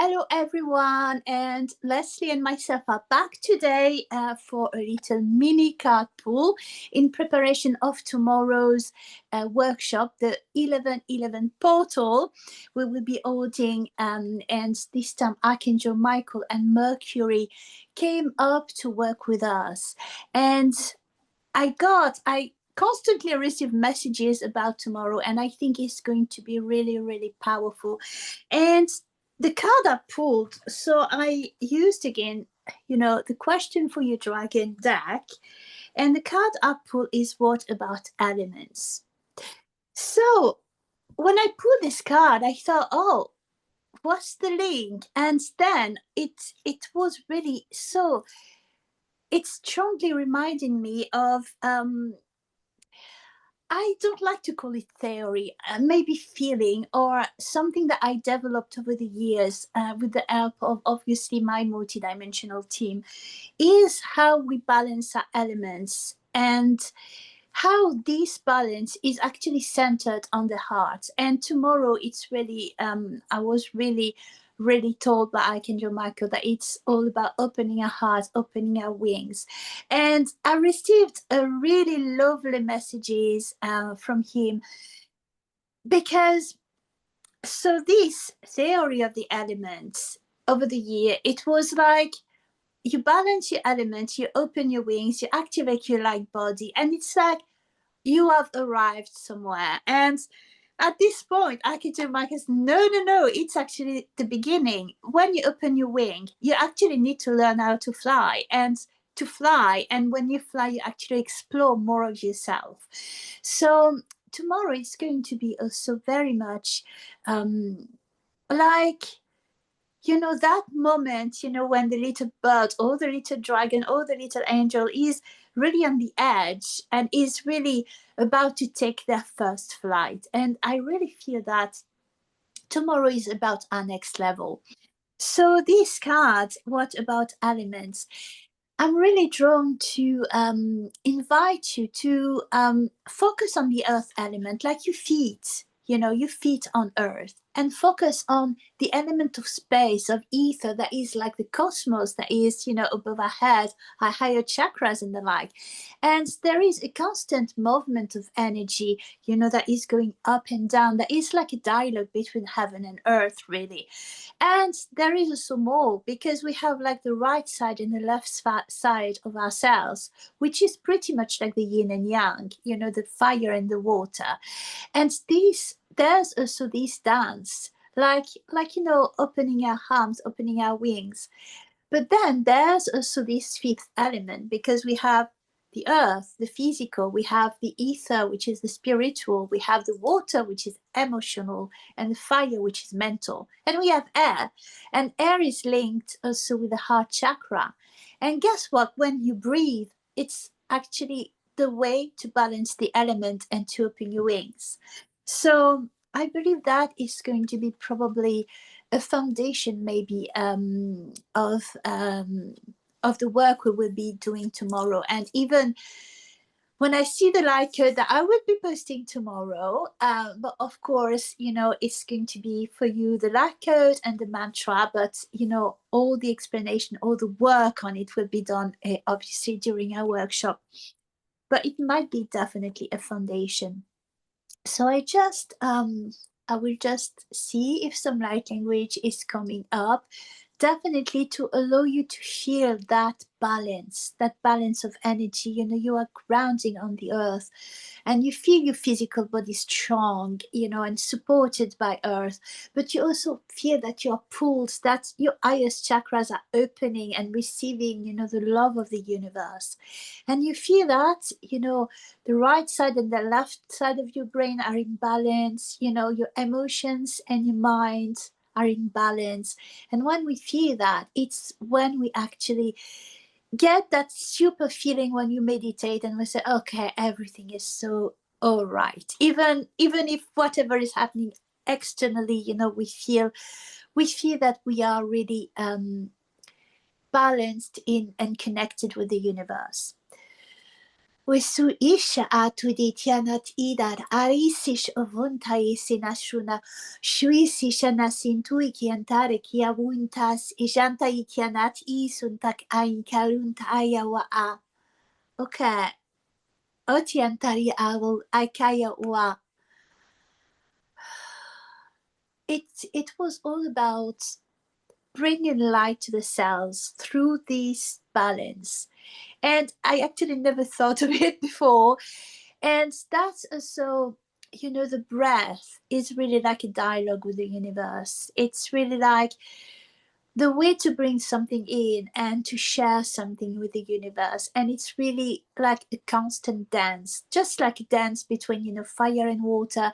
Hello, everyone, and Lesley and myself are back today for a little mini card pull in preparation of tomorrow's workshop, the 1111 portal. We will be holding, and this time Archangel Michael and Mercury came up to work with us. And I constantly receive messages about tomorrow, and I think it's going to be really, really powerful. And the card I pulled, so I used again, the question for your dragon deck, and the card I pulled is what about elements? So when I pulled this card, I thought, oh, what's the link? And then it was really so. It's strongly reminding me of I don't like to call it theory, maybe feeling or something that I developed over the years with the help of obviously my multidimensional team, is how we balance our elements and how this balance is actually centered on the heart. And tomorrow, it's really, I was really told by Archangel Michael that it's all about opening our hearts, opening our wings. And I received a really lovely messages from him, because so this theory of the elements over the year, it was like you balance your elements, you open your wings, you activate your light body, and it's like you have arrived somewhere. And at this point, Archangel Michael says, no, it's actually the beginning. When you open your wing, you actually need to learn how to fly. And when you fly, you actually explore more of yourself. So tomorrow is going to be also very much like, that moment, when the little bird or the little dragon or the little angel is really on the edge and is really about to take their first flight. And I really feel that tomorrow is about our next level. So this card, what about elements? I'm really drawn to invite you to focus on the earth element, like your feet, your feet on earth, and focus on the element of space, of ether, that is like the cosmos, that is, above our head, our higher chakras and the like. And there is a constant movement of energy, that is going up and down. That is like a dialogue between heaven and earth, really. And there is also more, because we have like the right side and the left side of ourselves, which is pretty much like the yin and yang, the fire and the water. And there's also this dance, like opening our arms, opening our wings. But then there's also this fifth element, because we have the earth, the physical, we have the ether, which is the spiritual, we have the water, which is emotional, and the fire, which is mental, and we have air. And air is linked also with the heart chakra. And guess what? When you breathe, it's actually the way to balance the element and to open your wings. So I believe that is going to be probably a foundation, maybe, of the work we will be doing tomorrow. And even when I see the light code that I will be posting tomorrow, but of course, it's going to be for you the light code and the mantra, but all the explanation, all the work on it will be done obviously during our workshop. But it might be definitely a foundation. So I will just see if some light language is coming up, definitely to allow you to feel that balance of energy. You are grounding on the earth, and you feel your physical body strong, and supported by earth, but you also feel that you are pulled, that your highest chakras are opening and receiving, the love of the universe. And you feel that, the right side and the left side of your brain are in balance, your emotions and your mind are in balance. And when we feel that, it's when we actually get that super feeling when you meditate and we say, okay, everything is so all right. Even if whatever is happening externally, we feel that we are really balanced in and connected with the universe. Wesu isha atudi tianat idar arisish avunta isinashuna shuisisha nasintui kiantare kiavuntas ijanta ikianat isuntak ain karunta ayawa a. Okay. Otiantari awu akaya wa. It was all about bringing light to the cells through this balance. And I actually never thought of it before. And that's also, the breath is really like a dialogue with the universe. It's really like the way to bring something in and to share something with the universe. And it's really like a constant dance, just like a dance between, fire and water.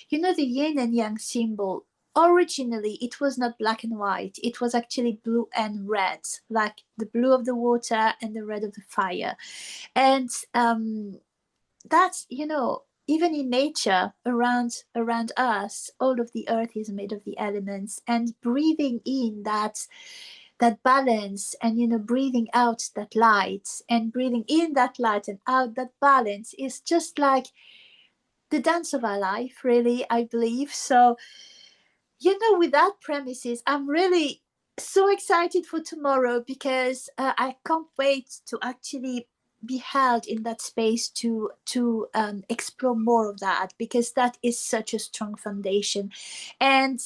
The yin and yang symbol, originally it was not black and white, it was actually blue and red, like the blue of the water and the red of the fire. And that's, even in nature around us, all of the earth is made of the elements, and breathing in that balance, and breathing out that light, and breathing in that light and out that balance is just like the dance of our life, really, I believe. So, with that premises, I'm really so excited for tomorrow, because I can't wait to actually be held in that space to explore more of that, because that is such a strong foundation. And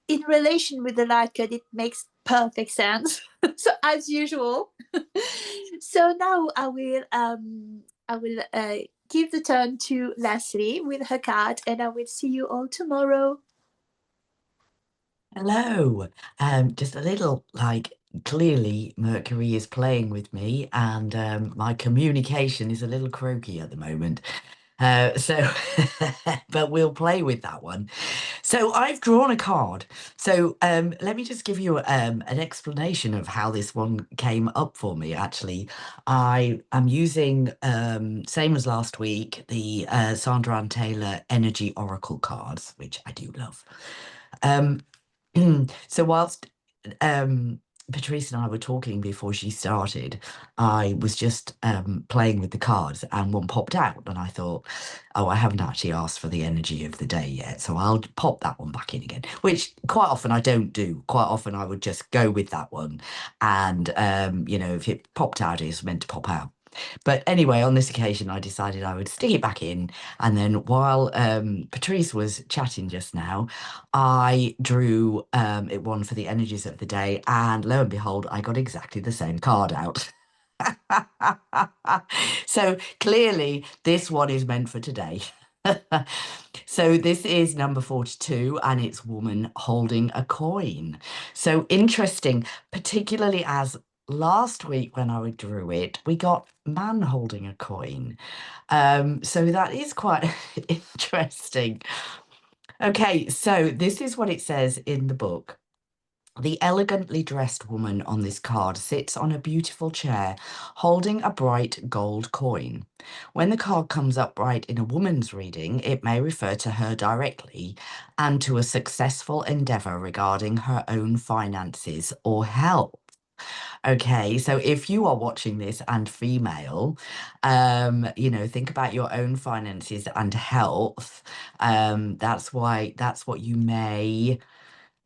in relation with the light code, it makes perfect sense. So as usual. So now I will give the turn to Lesley with her card, and I will see you all tomorrow. Hello. Just a little clearly Mercury is playing with me, and my communication is a little croaky at the moment. So, but we'll play with that one. So I've drawn a card. So let me just give you an explanation of how this one came up for me. Actually, I am using, same as last week, the Sandra Ann Taylor Energy Oracle cards, which I do love. So whilst Patrice and I were talking before she started, I was just playing with the cards, and one popped out, and I thought, oh, I haven't actually asked for the energy of the day yet, so I'll pop that one back in again, which quite often I don't do. Quite often I would just go with that one, and if it popped out, it's meant to pop out. But anyway, on this occasion, I decided I would stick it back in. And then while Patrice was chatting just now, I drew it one for the energies of the day. And lo and behold, I got exactly the same card out. So clearly, this one is meant for today. So this is number 42, and it's woman holding a coin. So interesting, particularly as last week when I drew it, we got man holding a coin. So that is quite interesting. Okay, so this is what it says in the book. The elegantly dressed woman on this card sits on a beautiful chair holding a bright gold coin. When the card comes up bright in a woman's reading, it may refer to her directly and to a successful endeavor regarding her own finances or health. Okay, so if you are watching this and female, think about your own finances and health. That's what you may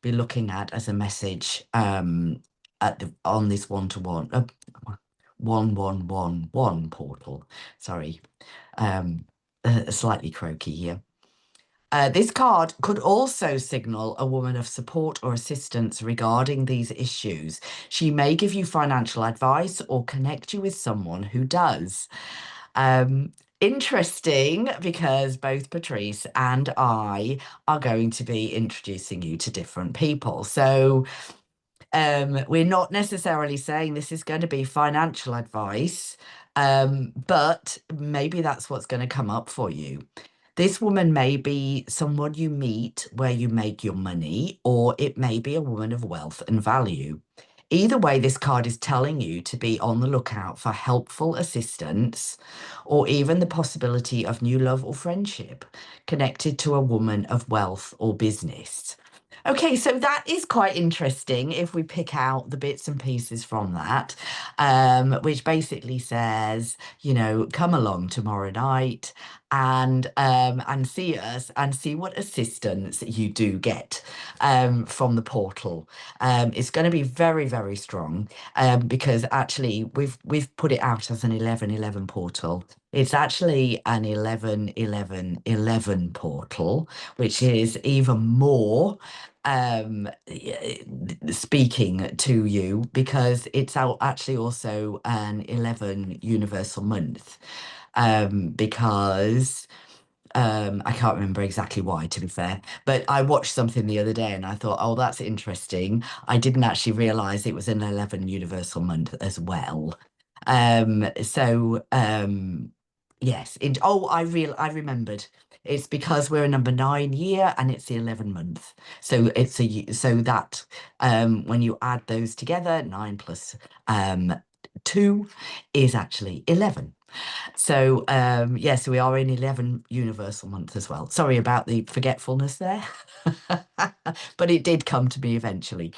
be looking at as a message on this 1111 portal. Sorry, slightly croaky here. This card could also signal a woman of support or assistance regarding these issues. She may give you financial advice or connect you with someone who does. Interesting, because both Patrice and I are going to be introducing you to different people. So we're not necessarily saying this is going to be financial advice, but maybe that's what's going to come up for you. This woman may be someone you meet where you make your money, or it may be a woman of wealth and value. Either way, this card is telling you to be on the lookout for helpful assistance, or even the possibility of new love or friendship connected to a woman of wealth or business. Okay, so that is quite interesting if we pick out the bits and pieces from that, which basically says, come along tomorrow night and see us and see what assistance you do get from the portal. It's going to be very, very strong because actually we've put it out as an 11-11 portal. It's actually an 11-11-11 portal, which is even more speaking to you because it's actually also an 11 universal month because I can't remember exactly why, to be fair, but I watched something the other day and I thought, oh, that's interesting. I didn't actually realize it was an 11 universal month as well. Yes, I remembered. It's because we're a number 9 year and it's the 11 month. So so that when you add those together, 9 plus 2 is actually 11. So yes, we are in 11 universal month as well. Sorry about the forgetfulness there. But it did come to me eventually.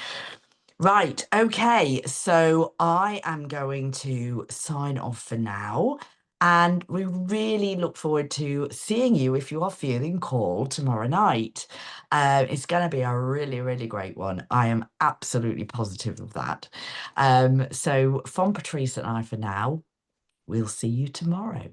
Right, okay, so I am going to sign off for now. And we really look forward to seeing you if you are feeling called tomorrow night. It's going to be a really, really great one. I am absolutely positive of that. So from Patrice and I for now, we'll see you tomorrow.